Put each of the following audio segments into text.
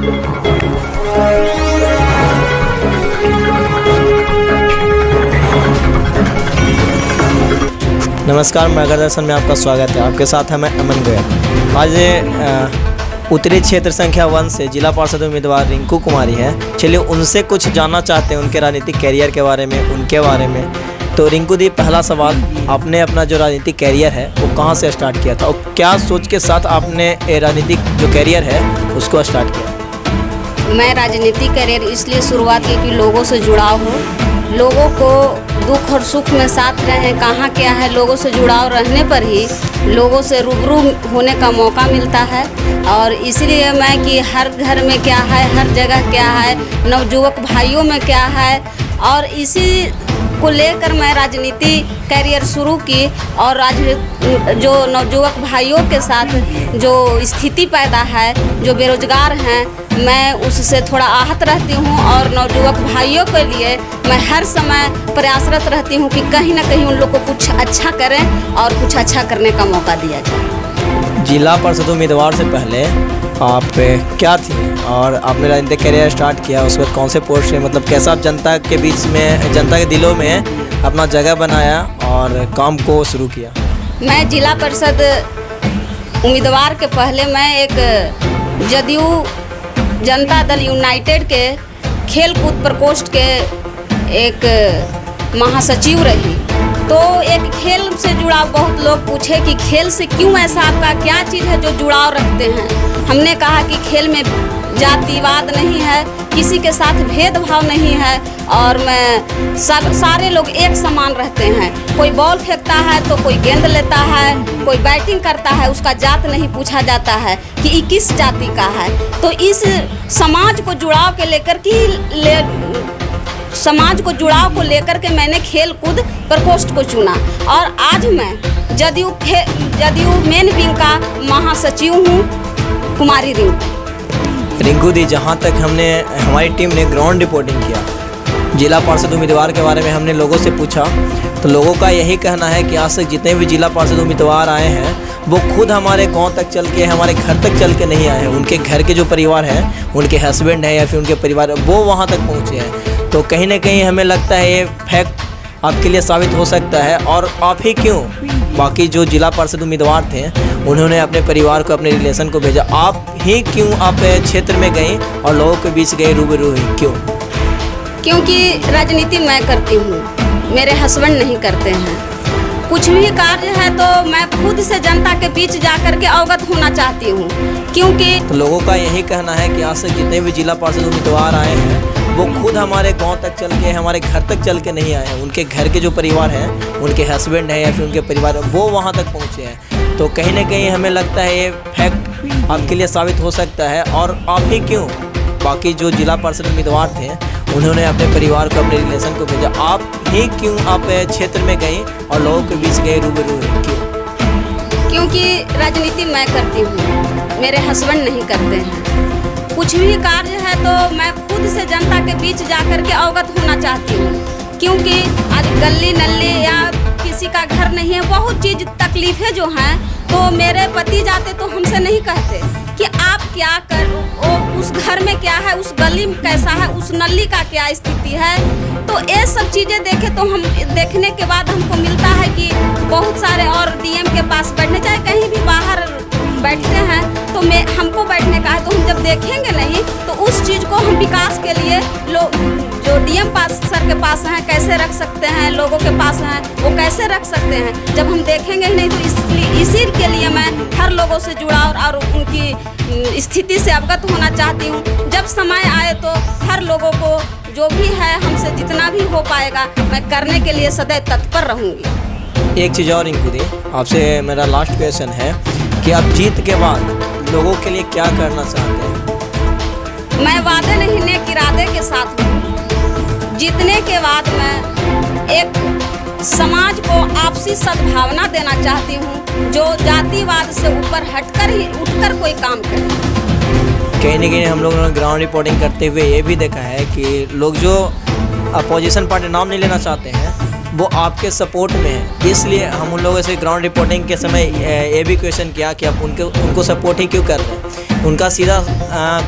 नमस्कार, नगर दर्शन में आपका स्वागत है। आपके साथ है मैं अमन गोयल। आज उत्तरी क्षेत्र संख्या 1 से जिला पार्षद उम्मीदवार रिंकू कुमारी है। चलिए उनसे कुछ जानना चाहते हैं, उनके राजनीतिक कैरियर के बारे में, उनके बारे में। तो रिंकू दी, पहला सवाल, आपने अपना जो राजनीतिक कैरियर है वो कहाँ से स्टार्ट किया था और क्या सोच के साथ आपने राजनीतिक जो कैरियर है उसको स्टार्ट किया? मैं राजनीतिक कैरियर इसलिए शुरुआत की कि लोगों से जुड़ाव हो, लोगों को दुख और सुख में साथ रहें। कहाँ क्या है, लोगों से जुड़ाव रहने पर ही लोगों से रूबरू होने का मौका मिलता है। और इसीलिए मैं कि हर घर में क्या है, हर जगह क्या है, नवयुवक भाइयों में क्या है, और इसी को लेकर मैं राजनीति कैरियर शुरू की। और जो नवयुवक भाइयों के साथ जो स्थिति पैदा है, जो बेरोजगार हैं, मैं उससे थोड़ा आहत रहती हूं। और नवयुवक भाइयों के लिए मैं हर समय प्रयासरत रहती हूं कि कहीं ना कहीं उन लोग को कुछ अच्छा करें और कुछ अच्छा करने का मौका दिया जाए। जिला परिषद उम्मीदवार से पहले आप क्या थी और आपने राजनीतिक कैरियर स्टार्ट किया, उस वक्त कौन से पोस्ट से, मतलब कैसा जनता के बीच में, जनता के दिलों में अपना जगह बनाया और काम को शुरू किया? मैं जिला परिषद उम्मीदवार के पहले मैं एक जदयू जनता दल यूनाइटेड के खेल कूद प्रकोष्ठ के एक महासचिव रही। तो एक खेल से जुड़ा, बहुत लोग पूछे कि खेल से क्यों, ऐसा आपका क्या चीज़ है जो जुड़ाव रखते हैं? हमने कहा कि खेल में जातिवाद नहीं है, किसी के साथ भेदभाव नहीं है, और मैं सारे लोग एक समान रहते हैं। कोई बॉल फेंकता है तो कोई गेंद लेता है, कोई बैटिंग करता है, उसका जात नहीं पूछा जाता है कि ये किस जाति का है। तो इस समाज को जुड़ाव के लेकर समाज को जुड़ाव को लेकर के मैंने खेल कूद प्रकोष्ठ को चुना। और आज मैं जदयू मेन विंग का महासचिव हूँ, कुमारी रिंकू दी, जहाँ तक हमारी टीम ने ग्राउंड रिपोर्टिंग किया, जिला पार्षद उम्मीदवार के बारे में हमने लोगों से पूछा, तो लोगों का यही कहना है कि आज तक जितने भी जिला पार्षद उम्मीदवार आए हैं वो खुद हमारे गांव तक चल के, हमारे घर तक चल के नहीं आए हैं। उनके घर के जो परिवार हैं, उनके हस्बैंड हैं या फिर उनके परिवार, वो वहां तक पहुंचे हैं। तो कहीं ना कहीं हमें लगता है ये फैक्ट आपके लिए साबित हो सकता है। और आप ही क्यों, बाकी जो जिला पार्षद उम्मीदवार थे उन्होंने अपने परिवार को, अपने रिलेशन को भेजा, आप ही क्यों आप क्षेत्र में गई और लोगों के बीच गई, रूबरू हुई, क्यों? क्योंकि राजनीति मैं करती हूँ, मेरे हस्बैंड नहीं करते हैं। कुछ भी कार्य है तो मैं खुद से जनता के बीच जाकर के अवगत होना चाहती हूँ, क्योंकि तो लोगों का यही कहना है कि आज से जितने भी जिला पार्षद उम्मीदवार आए हैं वो खुद हमारे गांव तक चल के, हमारे घर तक चल के नहीं आए हैं। उनके घर के जो परिवार हैं, उनके हस्बैंड हैं या फिर उनके परिवार, वो वहां तक पहुंचे हैं। तो कहीं ना कहीं हमें लगता है ये फैक्ट आपके लिए साबित हो सकता है। और आप ही क्यों, बाकी जो जिला पार्षद उम्मीदवार थे उन्होंने अपने परिवार को, अपने रिलेशन को भेजा, आप ही क्यों आप क्षेत्र में गई और लोगों के बीच गए, रूबरू हुई, क्यों? क्योंकि राजनीति मैं करती हूँ, मेरे हस्बैंड नहीं करते हैं। कुछ भी कार्य है तो मैं खुद से जनता के बीच जाकर के अवगत होना चाहती हूँ, क्योंकि आज गली नल्ली या किसी का घर नहीं है, बहुत चीज़ तकलीफ़ें जो हैं, तो मेरे पति जाते तो हमसे नहीं कहते कि आप क्या कर, उस घर में क्या है, उस गली में कैसा है, उस नली का क्या स्थिति है। तो ये सब चीज़ें देखने के बाद हमको मिलता है कि बहुत सारे, और डीएम के पास बैठने, चाहे कहीं भी बाहर बैठते हैं तो हमको बैठने का है, तो हम जब देखेंगे नहीं तो उस चीज़ को हम विकास के लिए जो डीएम सर के पास हैं कैसे रख सकते हैं, लोगों के पास हैं वो कैसे रख सकते हैं, जब हम देखेंगे ही नहीं। तो इसी के लिए मैं हर लोगों से जुड़ा और उनकी स्थिति से अवगत होना चाहती हूँ। जब समय आए तो हर लोगों को जो भी है, हमसे जितना भी हो पाएगा मैं करने के लिए सदैव तत्पर रहूँगी। एक चीज़ और रिंकू दी, आपसे मेरा लास्ट क्वेश्चन है कि आप जीत के बाद लोगों के लिए क्या करना चाहते हैं? मैं वादे नहीं, नेक इरादे के साथ हूँ। जीतने के बाद मैं एक समाज को आपसी सद्भावना देना चाहती हूँ, जो जातिवाद से ऊपर उठकर कोई काम करे। कहीं ना कहीं हम लोगों ने ग्राउंड रिपोर्टिंग करते हुए ये भी देखा है कि लोग जो अपोजिशन पार्टी, नाम नहीं लेना चाहते हैं, वो आपके सपोर्ट में है। इसलिए हम उन लोगों से ग्राउंड रिपोर्टिंग के समय ये भी क्वेश्चन किया कि आप उनको सपोर्ट ही क्यों कर रहे हैं। उनका सीधा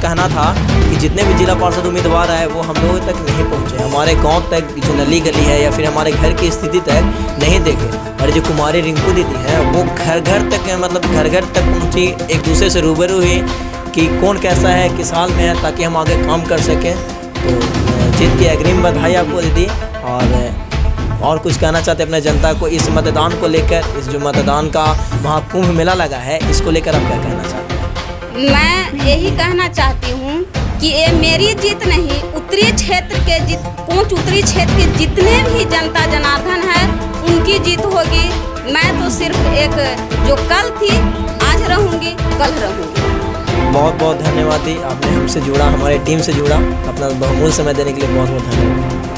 कहना था कि जितने भी जिला पार्षद उम्मीदवार आए वो हम लोगों तक नहीं पहुँचे, हमारे गांव तक जो नली गली है या फिर हमारे घर की स्थिति तक नहीं देखे। और जो कुमारी रिंकू दीदी है वो घर घर तक मतलब घर घर तक पहुँची, एक दूसरे से रूबरू हुई कि कौन कैसा है, किस हाल में है, ताकि हम आगे काम कर सकें। तो जीत की अग्रिम बधाई आपको दीदी। और कुछ कहना चाहते हैं अपने जनता को इस मतदान को लेकर, इस जो मतदान का महाकुंभ मेला लगा है इसको लेकर आप क्या कहना चाहते हैं? मैं यही कहना चाहती हूँ कि ये मेरी जीत नहीं, उत्तरी क्षेत्र के कोंच उत्तरी क्षेत्र के जितने भी जनता जनार्दन है उनकी जीत होगी। मैं तो सिर्फ एक जो कल थी आज रहूँगी, कल रहूँगी। बहुत बहुत धन्यवाद दी, आपने हमसे जुड़ा, हमारे टीम से जुड़ा, अपना बहुमूल्य समय देने के लिए बहुत बहुत धन्यवाद।